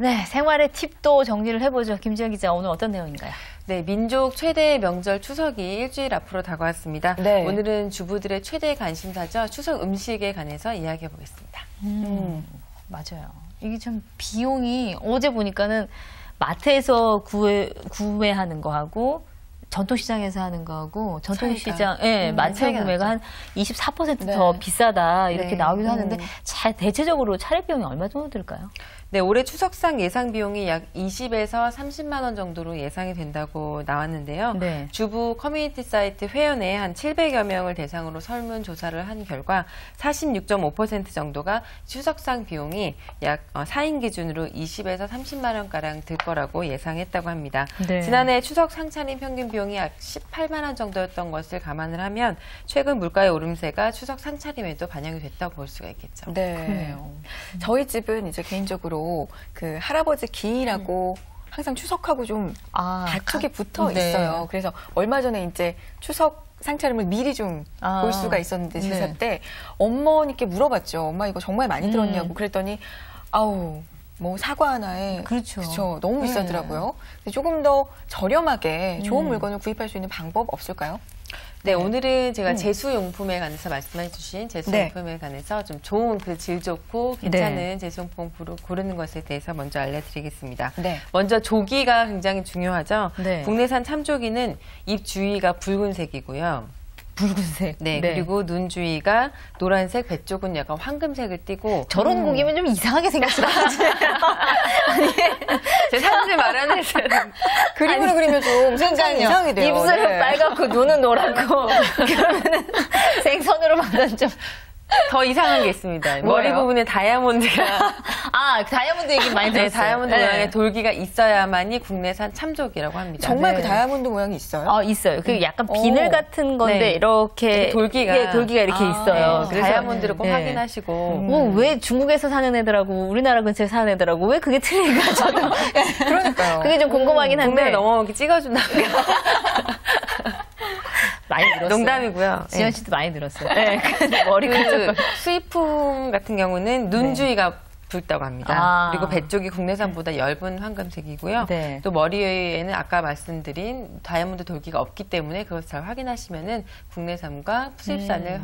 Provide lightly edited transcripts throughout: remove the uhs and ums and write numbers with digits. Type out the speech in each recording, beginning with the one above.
네, 생활의 팁도 정리를 해보죠. 김지연 기자, 오늘 어떤 내용인가요? 네, 민족 최대의 명절 추석이 일주일 앞으로 다가왔습니다. 네. 오늘은 주부들의 최대 관심사죠. 추석 음식에 관해서 이야기해 보겠습니다. 맞아요. 이게 좀 비용이 어제 보니까는 마트에서 구매하는 거하고 전통시장에서 하는 거하고 전통시장, 예, 마트 구매가 한 24% 더 비싸다 이렇게 나오기도 하는데 대체적으로 차례 비용이 얼마 정도 들까요? 네, 올해 추석상 예상 비용이 약 20에서 30만 원 정도로 예상이 된다고 나왔는데요. 네. 주부 커뮤니티 사이트 회원에 한 700여 명을 대상으로 설문조사를 한 결과 46.5% 정도가 추석상 비용이 약 4인 기준으로 20에서 30만 원가량 들 거라고 예상했다고 합니다. 네. 지난해 추석 상차림 평균 비용이 약 18만 원 정도였던 것을 감안을 하면 최근 물가의 오름세가 추석 상차림에도 반영이 됐다고 볼 수가 있겠죠. 네. 그러네요. 저희 집은 이제 개인적으로 그 할아버지 기일하고 항상 추석하고 좀 가축이 붙어 있어요. 그래서 얼마 전에 이제 추석 상차림을 미리 좀 볼 수가 있었는데 제사 때 어머니께 물어봤죠. 엄마 이거 정말 많이 들었냐고. 그랬더니 아우 뭐 사과 하나에 그렇죠. 너무 비싸더라고요. 조금 더 저렴하게 좋은 물건을 구입할 수 있는 방법 없을까요? 네, 오늘은 제가 제수용품에 관해서 말씀해 주신 제수용품에 관해서 좀 좋은 그 질 좋고 괜찮은 제수용품 고르는 것에 대해서 먼저 알려드리겠습니다. 먼저 조기가 굉장히 중요하죠. 국내산 참조기는 잎 주위가 붉은색이고요. 붉은색. 네, 그리고 눈 주위가 노란색, 배 쪽은 약간 황금색을 띠고. 저런 고기면 좀 이상하게 생겼을 것 같아요. 제 사실 말하는 그림으로 그리면 좀 굉장히 이상하게 돼요. 입술은 빨갛고 눈은 노랗고 그러면은 생선으로 만든 좀 더 이상한 게 있습니다. 머리 부분에 다이아몬드가 다이아몬드 얘기 많이 들었어요. 다이아몬드 모양의 돌기가 있어야만이 국내산 참조기라고 합니다. 정말 그 다이아몬드 모양이 있어요? 있어요. 그 약간 비늘 같은 건데 이렇게 돌기가 이렇게 있어요. 그래서 다이아몬드를 꼭 확인하시고. 왜 중국에서 사는 애들하고 우리나라 근처에 사는 애들하고 왜 그게 틀린가 저도. 그러니까요. 그게 좀 궁금하긴 한데. 국내에 넘어오게 찍어준다고요. 많이 늘었어요. 농담이고요. 지연 씨도 많이 늘었어요. 머리 수입품 같은 경우는 눈 주위가 붉다고 합니다. 그리고 배 쪽이 국내산보다 엷은 황금색이고요. 또 머리에는 아까 말씀드린 다이아몬드 돌기가 없기 때문에 그것을 잘 확인하시면은 국내산과 수입산을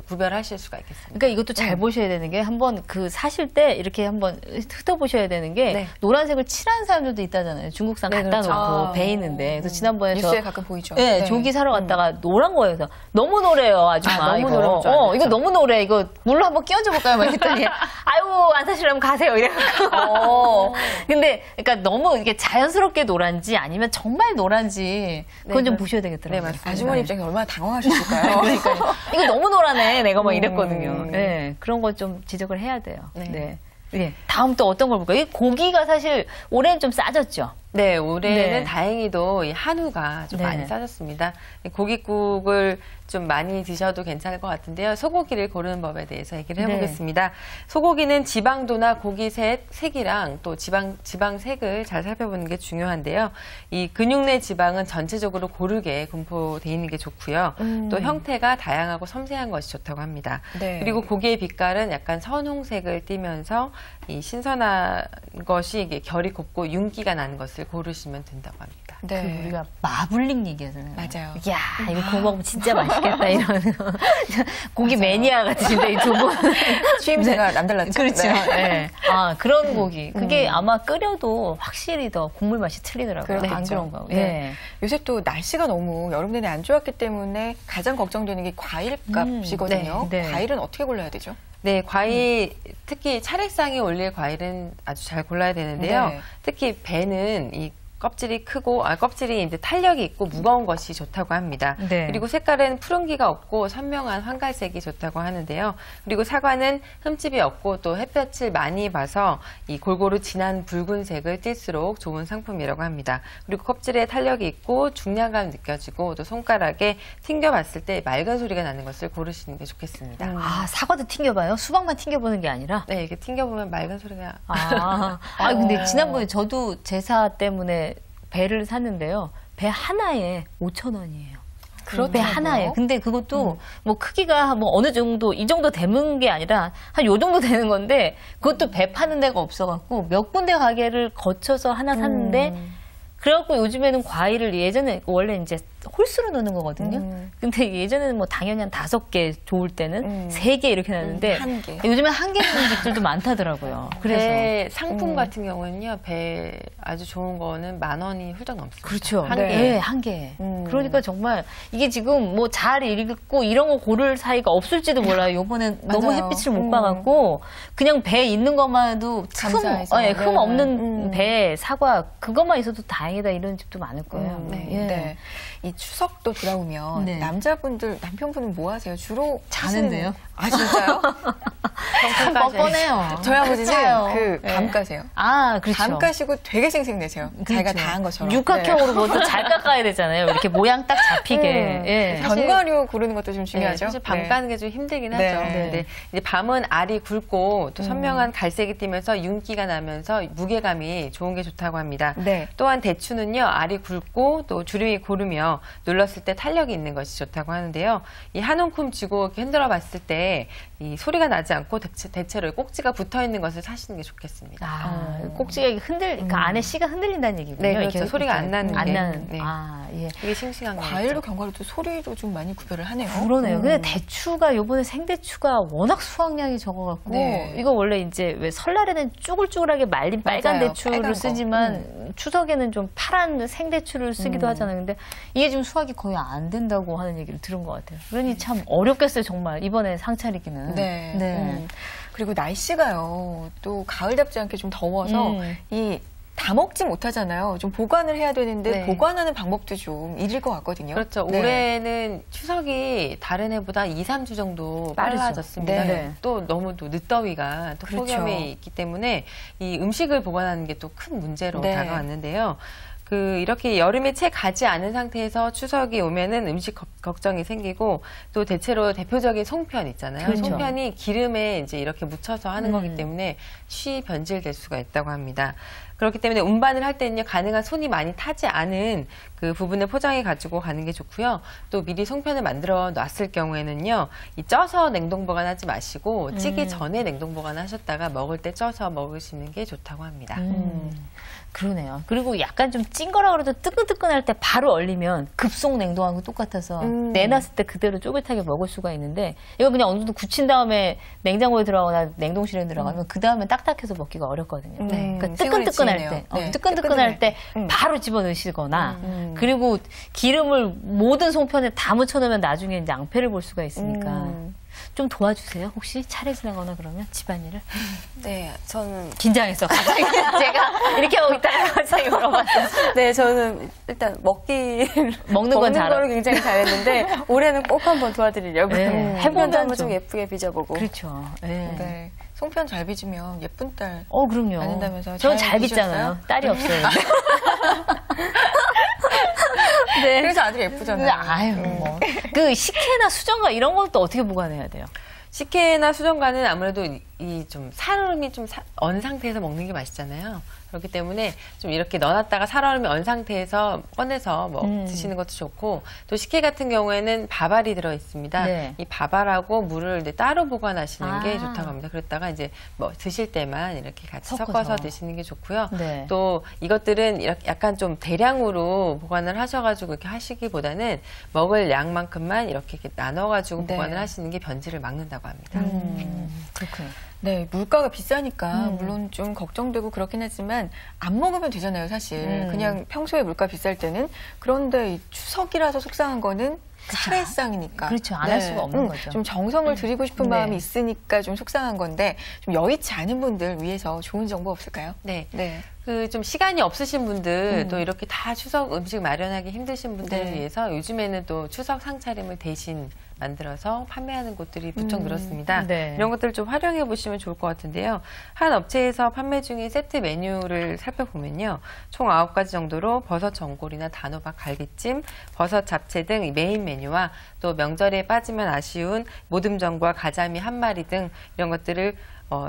구별하실 수가 있겠습니다. 그러니까 이것도 잘 보셔야 되는 게 한번 사실 때 이렇게 한번 흩어보셔야 되는 게 노란색을 칠한 사람들도 있다잖아요. 중국산 갖다 놓고 배 있는데. 그래서 지난번에 뉴스에 가끔 보이죠. 조기 사러 갔다가 노란 거여서 너무 노래요, 아줌마. 너무 노래요. 이거 너무 노래. 이거 물로 한번 끼얹어 볼까요? 막 했더니 아유 안 사시려면 가세요. 이래갖고. 근데 그러니까 너무 이게 자연스럽게 노란지 아니면 정말 노란지 그건 좀 보셔야 되겠더라고요. 네, 맞습니다. 아주머니 입장에 얼마나 당황하셨을까요? 그러니까요. 이거 너무 노라네. 내가 막 이랬거든요. 그런 거 좀 지적을 해야 돼요. 다음 또 어떤 걸 볼까요? 이 고기가 사실 올해는 좀 싸졌죠. 네, 올해는 다행히도 이 한우가 좀 많이 싸졌습니다. 고깃국을 좀 많이 드셔도 괜찮을 것 같은데요. 소고기를 고르는 법에 대해서 얘기를 해보겠습니다. 소고기는 지방도나 고기 색이랑 또 지방색을 잘 살펴보는 게 중요한데요. 이 근육 내 지방은 전체적으로 고르게 분포되어 있는 게 좋고요. 또 형태가 다양하고 섬세한 것이 좋다고 합니다. 그리고 고기의 빛깔은 약간 선홍색을 띠면서 이 신선한 것이 이게 결이 곱고 윤기가 나는 것을 고르시면 된다고 합니다. 우리가 마블링 얘기하잖아요. 맞아요. 야, 이거 구워 먹으면 진짜 맛있겠다 이런 고기 매니아 같으신데 이 두 분 취임새가 남달랐죠. 그렇죠. 그런 고기. 그게 아마 끓여도 확실히 더 국물 맛이 틀리더라고요. 안 그런가? 요새 또 날씨가 너무 여름 내내 안 좋았기 때문에 가장 걱정되는 게 과일 값이거든요. 과일은 어떻게 골라야 되죠? 네, 과일, 특히 차례상에 올릴 과일은 아주 잘 골라야 되는데요. 특히 배는 이 껍질이 크고 껍질이 이제 탄력이 있고 무거운 것이 좋다고 합니다. 그리고 색깔은 푸른기가 없고 선명한 황갈색이 좋다고 하는데요. 그리고 사과는 흠집이 없고 또 햇볕을 많이 봐서 이 골고루 진한 붉은색을 띨수록 좋은 상품이라고 합니다. 그리고 껍질에 탄력이 있고 중량감 느껴지고 또 손가락에 튕겨봤을 때 맑은 소리가 나는 것을 고르시는 게 좋겠습니다. 사과도 튕겨봐요? 수박만 튕겨보는 게 아니라? 네, 이렇게 튕겨보면 맑은 소리가. 근데 지난번에 저도 제사 때문에 배를 샀는데요. 배 하나에 5,000원이에요. 배 하나에. 근데 그것도 뭐 크기가 뭐 어느 정도 이 정도 되는 게 아니라 한 요 정도 되는 건데 그것도 배 파는 데가 없어갖고 몇 군데 가게를 거쳐서 하나 샀는데 그래갖고 요즘에는 과일을 예전에 원래 이제 홀수로 넣는 거거든요. 근데 예전에는 뭐 당연히 한 5개 좋을 때는 3개 이렇게 나는데 요즘엔 1개 있는 집들도 많다더라고요. 그래서 상품 같은 경우는요, 배 아주 좋은 거는 10,000원이 훌쩍 넘습니다. 그렇죠. 한 개. 네, 1개. 그러니까 정말 이게 지금 뭐 잘 읽고 이런 거 고를 사이가 없을지도 몰라요. 요번엔 너무 햇빛을 못 봐갖고 그냥 배 있는 것만 해도 흠 없는 배, 사과 그것만 있어도 다행이다 이런 집도 많을 거예요. 네. 이 추석도 돌아오면 남자분들, 남편분은 뭐 하세요? 주로 자는데요. 아, 진짜요? 뻔뻔해요. 저희 아버지는 감 까세요. 아, 그렇죠. 감 까시고 되게 생생내세요. 자기가 다 한 것처럼. 육각형으로 뭐도 잘 깎아야 되잖아요. 이렇게 모양 딱 잡히게. 견과류 고르는 것도 좀 중요하죠. 사실 밤 까는 게 좀 힘들긴 하죠. 근데 이제 밤은 알이 굵고 또 선명한 갈색이 띠면서 윤기가 나면서 무게감이 좋은 게 좋다고 합니다. 또한 대추는요, 알이 굵고 또 주름이 고르며 눌렀을 때 탄력이 있는 것이 좋다고 하는데요. 이 한 움큼 쥐고 이렇게 흔들어 봤을 때 이 소리가 나지 않고 대체로 꼭지가 붙어 있는 것을 사시는 게 좋겠습니다. 꼭지가 그러니까 안에 씨가 흔들린다는 얘기군요. 네, 그렇죠. 소리가 안 나는 게. 예. 이게 싱싱한 거죠. 과일로 견과류도 소리로 좀 많이 구별을 하네요. 그러네요. 근데 대추가 요번에 생대추가 워낙 수확량이 적어갖고 이거 원래 이제 왜 설날에는 쭈글쭈글하게 말린 빨간 대추를 쓰지만 추석에는 좀 파란 생대추를 쓰기도 하잖아요. 근데 이게 지금 수확이 거의 안 된다고 하는 얘기를 들은 것 같아요. 그러니 참 어렵겠어요, 정말 이번에 상차리기는. 그리고 날씨가요, 또 가을답지 않게 좀 더워서 다 먹지 못하잖아요. 좀 보관을 해야 되는데 보관하는 방법도 좀 일일 것 같거든요. 그렇죠. 올해는 추석이 다른 해보다 2, 3주 정도 빨라졌습니다. 또 너무 또 늦더위가 또 폭염이 있기 때문에 이 음식을 보관하는 게 또 큰 문제로 다가왔는데요. 이렇게 여름이 채 가지 않은 상태에서 추석이 오면은 음식 걱정이 생기고 또 대체로 대표적인 송편 있잖아요. 송편이 기름에 이제 이렇게 묻혀서 하는 거기 때문에 쉬 변질될 수가 있다고 합니다. 그렇기 때문에 운반을 할 때는요, 가능한 손이 많이 타지 않은 그 부분을 포장해 가지고 가는 게 좋고요. 또 미리 송편을 만들어 놨을 경우에는요, 이 쪄서 냉동 보관하지 마시고 찌기 전에 냉동 보관하셨다가 먹을 때 쪄서 먹으시는 게 좋다고 합니다. 그러네요. 그리고 약간 좀 찐 거라 그래도 뜨끈뜨끈할 때 바로 얼리면 급속 냉동하고 똑같아서 내놨을 때 그대로 쫄깃하게 먹을 수가 있는데 이거 그냥 어느 정도 굳힌 다음에 냉장고에 들어가거나 냉동실에 들어가면 그 다음에 딱딱해서 먹기가 어렵거든요. 그러니까 뜨끈뜨끈할 때 바로 집어넣으시거나 그리고 기름을 모든 송편에 다 묻혀놓으면 나중에 이제 앙패를 볼 수가 있으니까 좀 도와주세요. 혹시 차례 지나거나 그러면 집안일을? 네, 저는 긴장해서 갑자기 제가 이렇게 하고 있다가 갑자기 물어봤어요. 네, 저는 일단 먹는 거를 굉장히 잘했는데 올해는 꼭 한번 도와드리려고요. 해본도 한번 좀 예쁘게 빚어보고. 그렇죠. 네. 송편 잘 빚으면 예쁜 딸. 그럼요. 아닌다면서요? 저는 잘 빚잖아요. 딸이 없어요. 네. 그래서 아들이 예쁘잖아요. 아유, 뭐. 그 식혜나 수정과 이런 건 또 어떻게 보관해야 돼요? 식혜나 수정과는 아무래도 이 좀 살얼음이 좀 언 상태에서 먹는 게 맛있잖아요. 그렇기 때문에 좀 이렇게 넣어놨다가 살얼음이 언 상태에서 꺼내서 드시는 것도 좋고, 또 식혜 같은 경우에는 밥알이 들어 있습니다. 이 밥알하고 물을 이제 따로 보관하시는 게 좋다고 합니다. 그랬다가 이제 뭐 드실 때만 이렇게 같이 섞어서 드시는 게 좋고요. 또 이것들은 이렇게 약간 좀 대량으로 보관을 하셔가지고 이렇게 하시기보다는 먹을 양만큼만 이렇게 나눠가지고 보관을 하시는 게 변질을 막는다고 합니다. 그렇군요. 네, 물가가 비싸니까 물론 좀 걱정되고 그렇긴 하지만 안 먹으면 되잖아요, 사실. 그냥 평소에 물가 비쌀 때는. 그런데 이 추석이라서 속상한 거는 차례상이니까. 그렇죠. 안 할 수가 없는 거죠. 좀 정성을 드리고 싶은 마음이 있으니까 좀 속상한 건데 좀 여의치 않은 분들 위해서 좋은 정보 없을까요? 네. 좀 시간이 없으신 분들, 또 이렇게 다 추석 음식 마련하기 힘드신 분들을 위해서 요즘에는 또 추석 상차림을 대신 만들어서 판매하는 곳들이 부쩍 늘었습니다. 이런 것들을 좀 활용해 보시면 좋을 것 같은데요. 한 업체에서 판매 중인 세트 메뉴를 살펴보면요. 총 9가지 정도로 버섯 전골이나 단호박 갈비찜, 버섯 잡채 등 메인 메뉴와 또 명절에 빠지면 아쉬운 모듬전과 가자미 한 마리 등 이런 것들을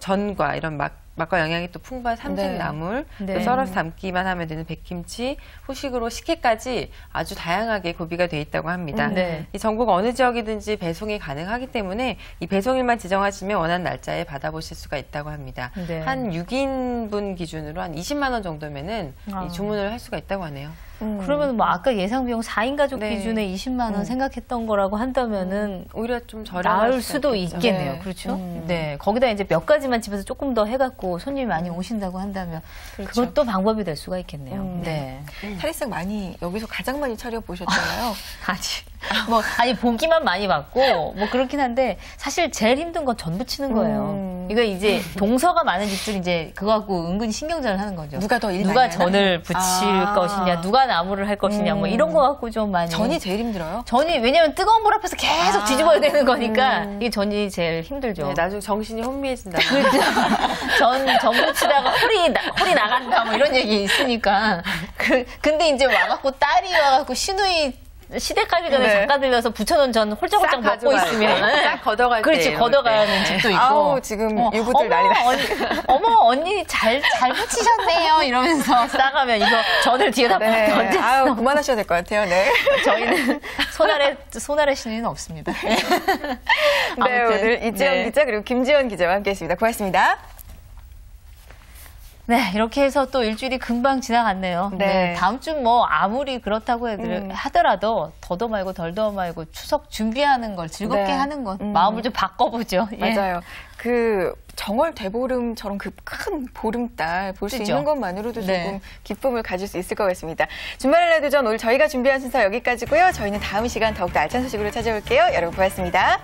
전과 이런 맛과 영양이 또 풍부한 삼색나물, 네. 또 썰어서 담기만 하면 되는 백김치, 후식으로 식혜까지 아주 다양하게 구비가 돼 있다고 합니다. 네. 이 전국 어느 지역이든지 배송이 가능하기 때문에 이 배송일만 지정하시면 원하는 날짜에 받아보실 수가 있다고 합니다. 네. 한 6인분 기준으로 한 20만 원 정도면은 이 주문을 할 수가 있다고 하네요. 그러면 뭐 아까 예상 비용 4인 가족 네. 기준에 20만 원 생각했던 거라고 한다면은 오히려 좀 저렴할 나을 수도 있겠네요. 네. 그렇죠? 네. 거기다 이제 몇 가지만 집에서 조금 더 해갖고 손님이 많이 오신다고 한다면 그렇죠. 그것도 방법이 될 수가 있겠네요. 네. 사리싹 많이 여기서 가장 많이 차려 보셨잖아요. 아니 보기만 많이 봤고 뭐 그렇긴 한데 사실 제일 힘든 건 전 부치는 거예요. 이거 이제 동서가 많은 집들이 이제 그거 갖고 은근히 신경전을 하는 거죠. 누가 더 일 누가 많이 전을 부칠 것이냐, 누가 나무를 할 것이냐, 뭐 이런 거 갖고 좀 많이. 전이 제일 힘들어요? 전이 왜냐면 뜨거운 물 앞에서 계속 뒤집어야 되는 거니까 이 전이 제일 힘들죠. 네, 나중에 정신이 혼미해진다. 전 부치다가 홀이 나간다 뭐 이런 얘기 있으니까. 근데 이제 와갖고 딸이 와갖고 시누이 시댁 가기 전에 네. 작가 들려서 부쳐놓은 전 홀짝홀짝 먹고 있으면 싹 걷어갈 때. 그렇지, 걷어가는 집도 있고. 아우, 지금 유부들 난리 났어요. 어머, 언니 잘 부치셨네요. 이러면서 싸가면 이거 전을 뒤에다 네. 던졌어. 아우, 그만하셔야 될 것 같아요. 네. 저희는 손아래 신의는 없습니다. 네, 오늘 이지영 기자 그리고 김지연 기자와 함께했습니다. 고맙습니다. 네, 이렇게 해서 또 일주일이 금방 지나갔네요. 네, 다음 주 뭐 아무리 그렇다고 하더라도 더도 말고 덜도 말고 추석 준비하는 걸 즐겁게 하는 것, 마음을 좀 바꿔보죠. 맞아요. 그 정월 대보름처럼 그 큰 보름달 볼 수 있는 것만으로도 조금 기쁨을 가질 수 있을 것 같습니다. 주말 레드전 오늘 저희가 준비한 순서 여기까지고요. 저희는 다음 시간 더욱더 알찬 소식으로 찾아올게요. 여러분 고맙습니다.